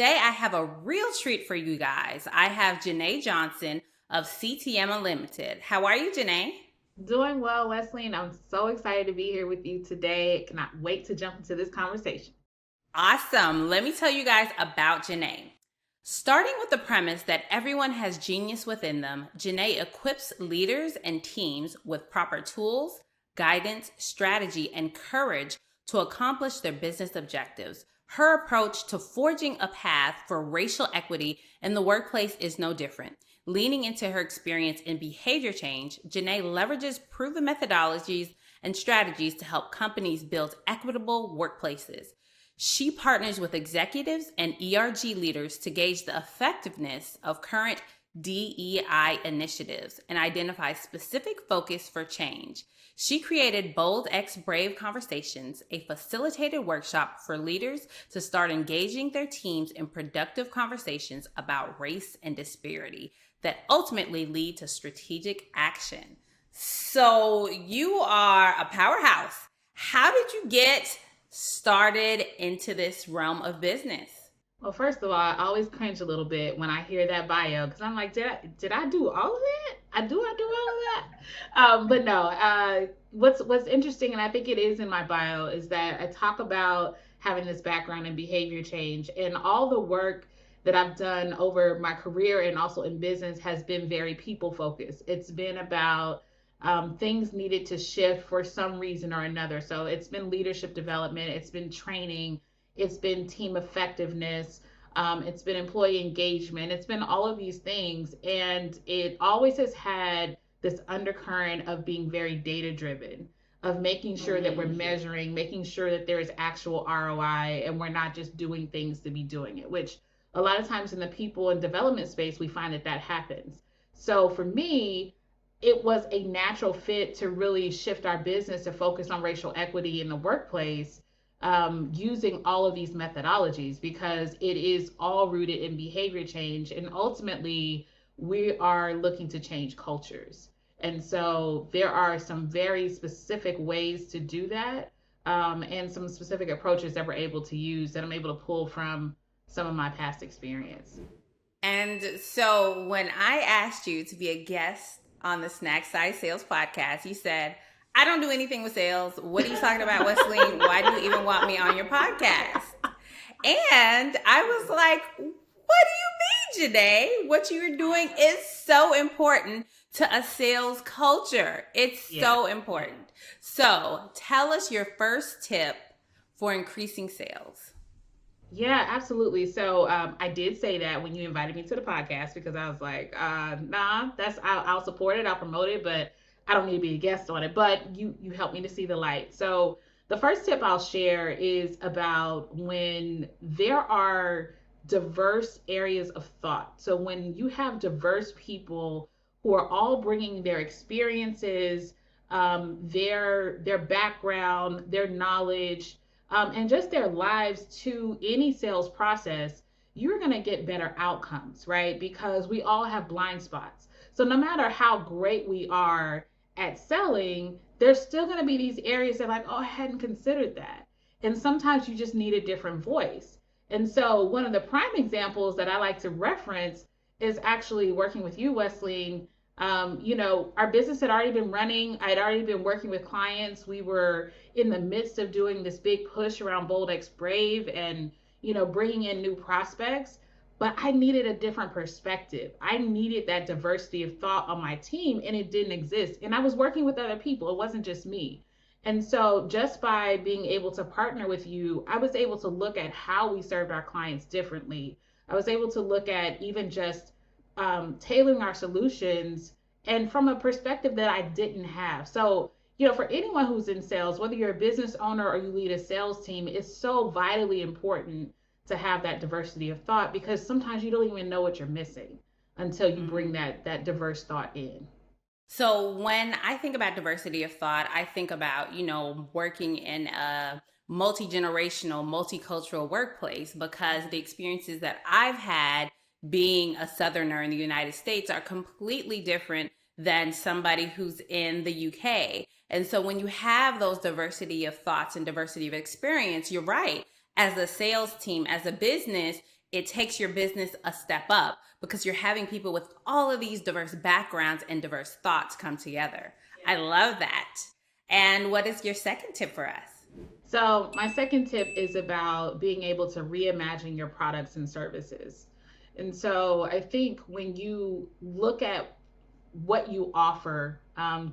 today I have a real treat for you guys. I have Jenae Johnson of CTM Unlimited. How are you, Jenae? Doing well, Wesleyne. I'm so excited to be here with you today. Cannot wait to jump into this conversation. Awesome. Let me tell you guys about Jenae. Starting with the premise that everyone has genius within them, Jenae equips leaders and teams with proper tools, guidance, strategy, and courage to accomplish their business objectives. Her approach to forging a path for racial equity in the workplace is no different. Leaning into her experience in behavior change, Jenae leverages proven methodologies and strategies to help companies build equitable workplaces. She partners with executives and ERG leaders to gauge the effectiveness of current DEI initiatives and identify specific focus for change. She created Bold X Brave Conversations, a facilitated workshop for leaders to start engaging their teams in productive conversations about race and disparity that ultimately lead to strategic action. So you are a powerhouse. How did you get started into this realm of business? Well, first of all, I always cringe a little bit when I hear that bio because I'm like, did I do all of that? I do all of that. But no. What's interesting, and I think it is in my bio, is that I talk about having this background in behavior change, and all the work that I've done over my career and also in business has been very people focused. It's been about things needed to shift for some reason or another. So it's been leadership development, it's been training, it's been team effectiveness, it's been employee engagement, it's been all of these things. And it always has had this undercurrent of being very data driven, of making sure that we're measuring, making sure that there is actual ROI and we're not just doing things to be doing it, which a lot of times in the people and development space, we find that that happens. So for me, it was a natural fit to really shift our business to focus on racial equity in the workplace, using all of these methodologies because it is all rooted in behavior change. And ultimately, we are looking to change cultures. And so there are some very specific ways to do that, and some specific approaches that we're able to use that I'm able to pull from some of my past experience. And so when I asked you to be a guest on the Snack Size Sales podcast, you said, I don't do anything with sales. What are you talking about, Wesleyne? Why do you even want me on your podcast? And I was like, what do you mean, Jenae? What you're doing is so important to a sales culture. It's so important. So tell us your first tip for increasing sales. Yeah, absolutely. So I did say that when you invited me to the podcast because I was like, nah, I'll support it, I'll promote it, but I don't need to be a guest on it. But you helped me to see the light. So the first tip I'll share is about when there are diverse areas of thought. So when you have diverse people who are all bringing their experiences, their background, their knowledge, and just their lives to any sales process, you're going to get better outcomes, right? Because we all have blind spots. So no matter how great we are at selling, there's still going to be these areas that, like, oh, I hadn't considered that. And sometimes you just need a different voice. And so one of the prime examples that I like to reference is actually working with you, Wesleyne. Our business had already been running. I'd already been working with clients. We were in the midst of doing this big push around Bold X Brave and, bringing in new prospects. But I needed a different perspective. I needed that diversity of thought on my team, and it didn't exist. And I was working with other people. It wasn't just me. And so just by being able to partner with you, I was able to look at how we served our clients differently. I was able to look at even just tailoring our solutions and from a perspective that I didn't have. So, for anyone who's in sales, whether you're a business owner or you lead a sales team, it's so vitally important to have that diversity of thought because sometimes you don't even know what you're missing until you bring that diverse thought in. So when I think about diversity of thought, I think about, working in a multi-generational, multicultural workplace because the experiences that I've had being a Southerner in the United States are completely different than somebody who's in the UK. And so when you have those diversity of thoughts and diversity of experience, you're right. As a sales team, as a business, it takes your business a step up because you're having people with all of these diverse backgrounds and diverse thoughts come together. I love that. And what is your second tip for us? So, my second tip is about being able to reimagine your products and services. And so, I think when you look at what you offer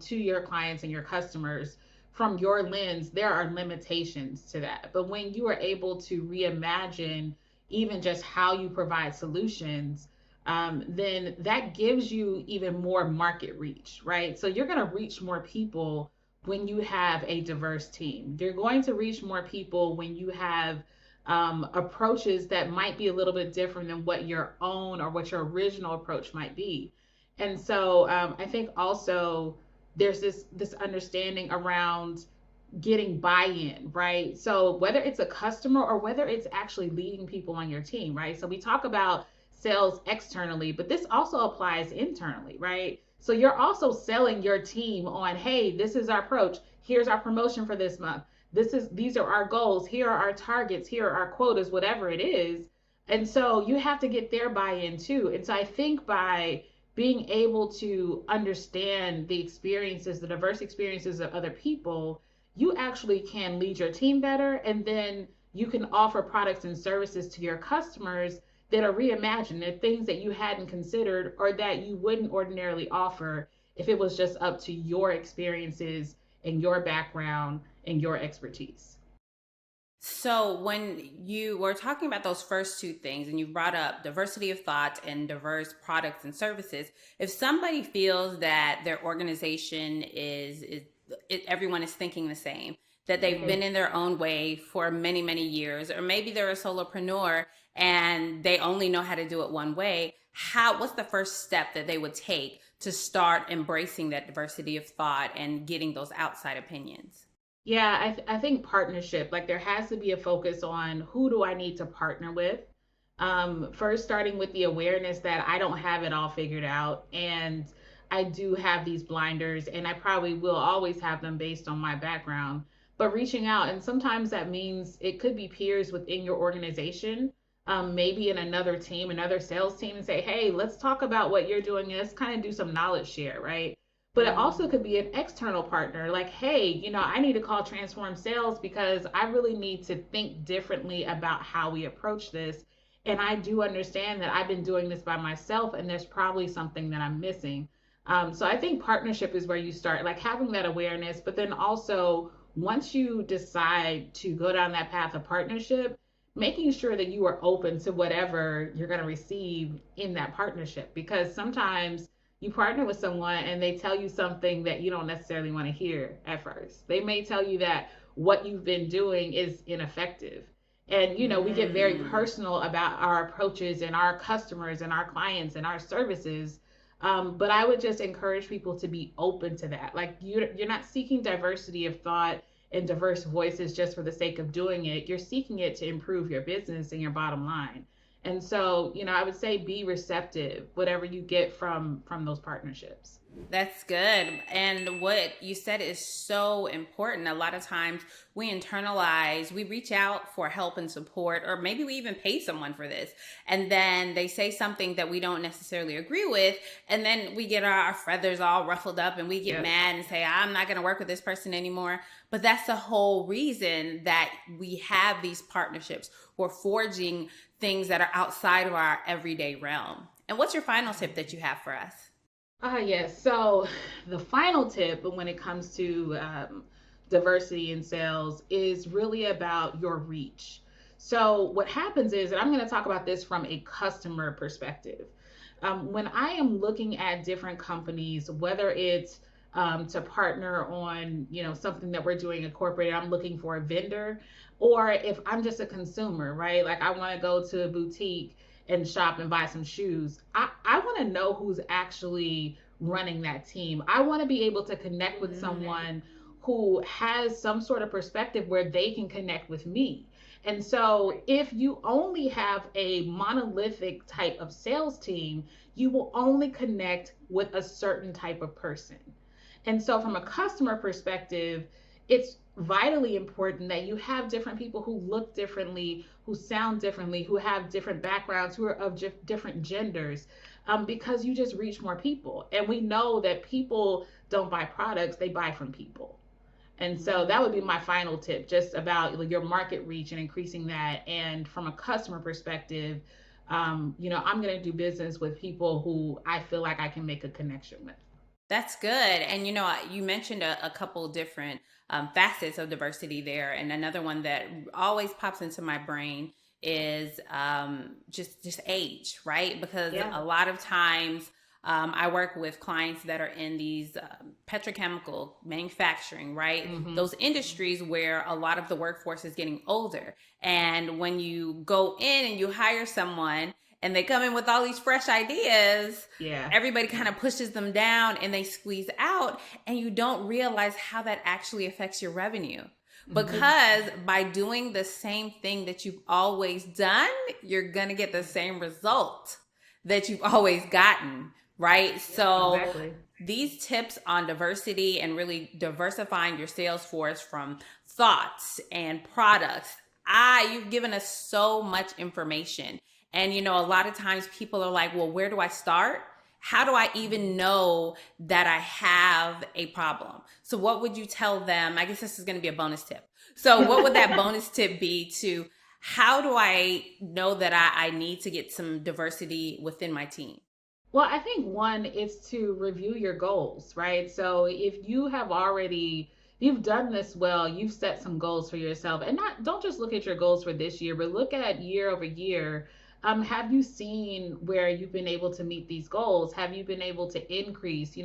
to your clients and your customers from your lens, there are limitations to that. But when you are able to reimagine even just how you provide solutions, then that gives you even more market reach, right? So you're going to reach more people when you have a diverse team. You're going to reach more people when you have approaches that might be a little bit different than what your own or what your original approach might be. And so I think also there's this understanding around getting buy-in, right? So whether it's a customer or whether it's actually leading people on your team, right? So we talk about sales externally, but this also applies internally, right? So you're also selling your team on, hey, this is our approach. Here's our promotion for this month. These are our goals. Here are our targets. Here are our quotas, whatever it is. And so you have to get their buy-in too. And so I think by being able to understand the experiences, the diverse experiences of other people, you actually can lead your team better. And then you can offer products and services to your customers that are reimagined. They're things that you hadn't considered or that you wouldn't ordinarily offer if it was just up to your experiences and your background and your expertise. So, when you were talking about those first two things, and you brought up diversity of thought and diverse products and services, if somebody feels that their organization everyone is thinking the same, that they've Mm-hmm. been in their own way for many, many years, or maybe they're a solopreneur and they only know how to do it one way, what's the first step that they would take to start embracing that diversity of thought and getting those outside opinions? Yeah, I think partnership, like there has to be a focus on who do I need to partner with. First, starting with the awareness that I don't have it all figured out and I do have these blinders and I probably will always have them based on my background. But reaching out, and sometimes that means it could be peers within your organization, maybe in another team, another sales team, and say, hey, let's talk about what you're doing. And let's kind of do some knowledge share, right? But it also could be an external partner, like, hey, I need to call Transform Sales because I really need to think differently about how we approach this. And I do understand that I've been doing this by myself, and there's probably something that I'm missing. So I think partnership is where you start, like having that awareness, but then also once you decide to go down that path of partnership, making sure that you are open to whatever you're going to receive in that partnership. Because sometimes you partner with someone and they tell you something that you don't necessarily want to hear at first. They may tell you that what you've been doing is ineffective. And, we get very Mm. personal about our approaches and our customers and our clients and our services. But I would just encourage people to be open to that. Like you're not seeking diversity of thought and diverse voices just for the sake of doing it. You're seeking it to improve your business and your bottom line. And so, I would say be receptive, whatever you get from those partnerships. That's good. And what you said is so important. A lot of times we reach out for help and support, or maybe we even pay someone for this. And then they say something that we don't necessarily agree with. And then we get our feathers all ruffled up and we get Yep. mad and say, I'm not going to work with this person anymore. But that's the whole reason that we have these partnerships. We're forging things that are outside of our everyday realm. And what's your final tip that you have for us? Yes. So the final tip when it comes to diversity in sales is really about your reach. So what happens is, and I'm going to talk about this from a customer perspective. When I am looking at different companies, whether it's to partner on, something that we're doing incorporated, I'm looking for a vendor, or if I'm just a consumer, right? Like I want to go to a boutique and shop and buy some shoes. I want to know who's actually running that team. I want to be able to connect with someone who has some sort of perspective where they can connect with me. And so if you only have a monolithic type of sales team, you will only connect with a certain type of person. And so from a customer perspective, it's vitally important that you have different people who look differently, who sound differently, who have different backgrounds, who are of different genders, because you just reach more people. And we know that people don't buy products, they buy from people. And so that would be my final tip, just about your market reach and increasing that. And from a customer perspective, I'm going to do business with people who I feel like I can make a connection with. That's good. And you mentioned a couple different facets of diversity there, and another one that always pops into my brain is just age, right? Because Yeah. a lot of times I work with clients that are in these petrochemical manufacturing, right? Mm-hmm. Those industries where a lot of the workforce is getting older, and when you go in and you hire someone and they come in with all these fresh ideas, Yeah. everybody kind of pushes them down and they squeeze out, and you don't realize how that actually affects your revenue. Because by doing the same thing that you've always done, you're going to get the same result that you've always gotten, right? So Exactly. these tips on diversity and really diversifying your sales force from thoughts and products, you've given us so much information. And a lot of times people are like, well, where do I start? How do I even know that I have a problem? So what would you tell them? I guess this is going to be a bonus tip. So what would that bonus tip be to how do I know that I need to get some diversity within my team? Well, I think one is to review your goals, right? So if you have already you've done this well, you've set some goals for yourself, and not don't just look at your goals for this year, but look at year over year. Have you seen where you've been able to meet these goals? Have you been able to increase?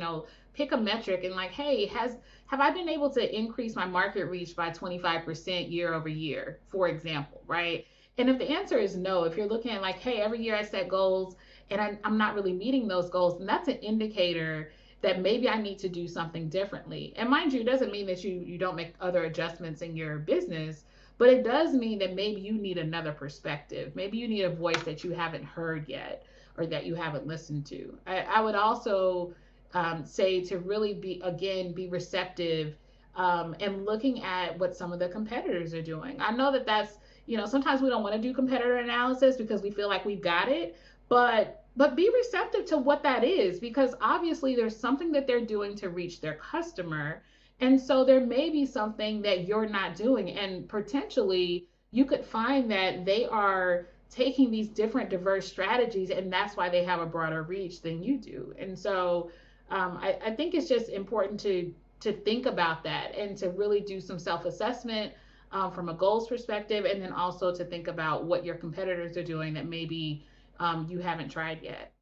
Pick a metric and like, hey, have I been able to increase my market reach by 25% year over year, for example, right? And if the answer is no, if you're looking at like, hey, every year I set goals and I'm not really meeting those goals, and that's an indicator that maybe I need to do something differently. And mind you, it doesn't mean that you don't make other adjustments in your business, but it does mean that maybe you need another perspective. Maybe you need a voice that you haven't heard yet or that you haven't listened to. I would also say to really be receptive and looking at what some of the competitors are doing. I know that sometimes we don't want to do competitor analysis because we feel like we've got it, but be receptive to what that is, because obviously there's something that they're doing to reach their customer, and so there may be something that you're not doing, and potentially you could find that they are taking these different diverse strategies, and that's why they have a broader reach than you do. And so I think it's just important to think about that and to really do some self-assessment from a goals perspective, and then also to think about what your competitors are doing that maybe you haven't tried yet.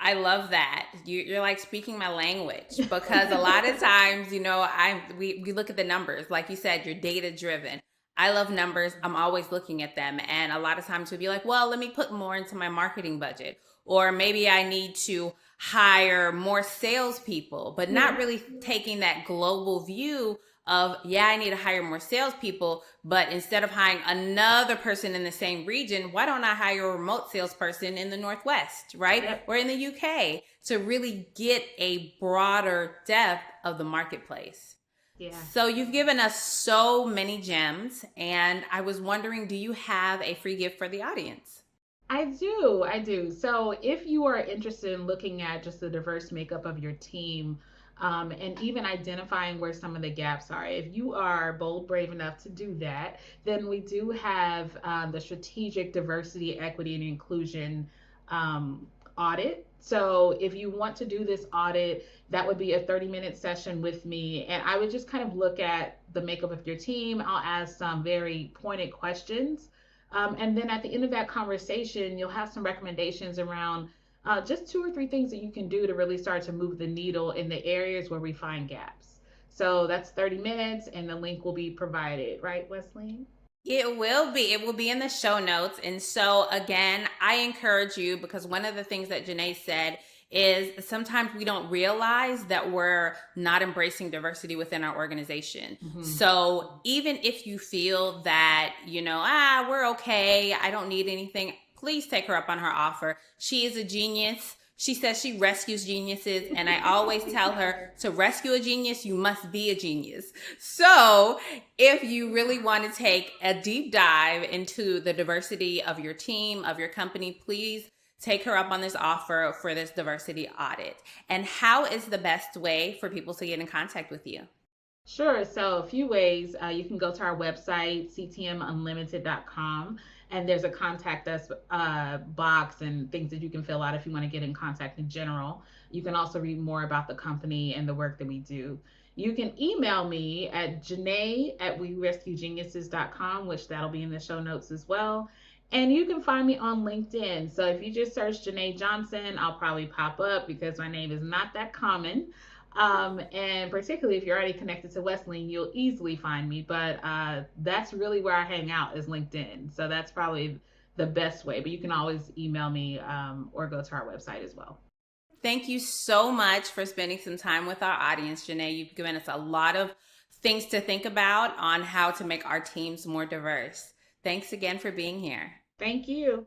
I love that. You're like speaking my language, because a lot of times, we look at the numbers. Like you said, you're data driven. I love numbers. I'm always looking at them. And a lot of times we'll be like, well, let me put more into my marketing budget. Or maybe I need to hire more salespeople, but not really taking that global view of, yeah, I need to hire more salespeople, but instead of hiring another person in the same region, why don't I hire a remote salesperson in the Northwest, right? Yep. Or in the UK, to really get a broader depth of the marketplace. Yeah. So you've given us so many gems, and I was wondering, do you have a free gift for the audience? I do. I do. So if you are interested in looking at just the diverse makeup of your team, and even identifying where some of the gaps are, if you are bold, brave enough to do that, then we do have the strategic diversity, equity, and inclusion audit. So if you want to do this audit, that would be a 30-minute session with me. And I would just kind of look at the makeup of your team. I'll ask some very pointed questions. And then at the end of that conversation, you'll have some recommendations around just 2 or 3 things that you can do to really start to move the needle in the areas where we find gaps. So that's 30 minutes, and the link will be provided, right, Wesleyne? It will be. It will be in the show notes. And so, again, I encourage you, because one of the things that Jenae said is sometimes we don't realize that we're not embracing diversity within our organization. So even if you feel that, we're okay, I don't need anything, please take her up on her offer. She is a genius. She says she rescues geniuses, and I always tell her to rescue a genius, you must be a genius. So if you really want to take a deep dive into the diversity of your team, of your company, please take her up on this offer for this diversity audit. And how is the best way for people to get in contact with you? Sure. So, a few ways. You can go to our website, ctmunlimited.com, and there's a contact us box and things that you can fill out if you want to get in contact in general. You can also read more about the company and the work that we do. You can email me at Jenae@werescuegeniuses.com, which that'll be in the show notes as well. And you can find me on LinkedIn. So if you just search Jenae Johnson, I'll probably pop up because my name is not that common. And particularly if you're already connected to Wesleyne, you'll easily find me. But that's really where I hang out is LinkedIn. So that's probably the best way. But you can always email me or go to our website as well. Thank you so much for spending some time with our audience, Jenae. You've given us a lot of things to think about on how to make our teams more diverse. Thanks again for being here. Thank you.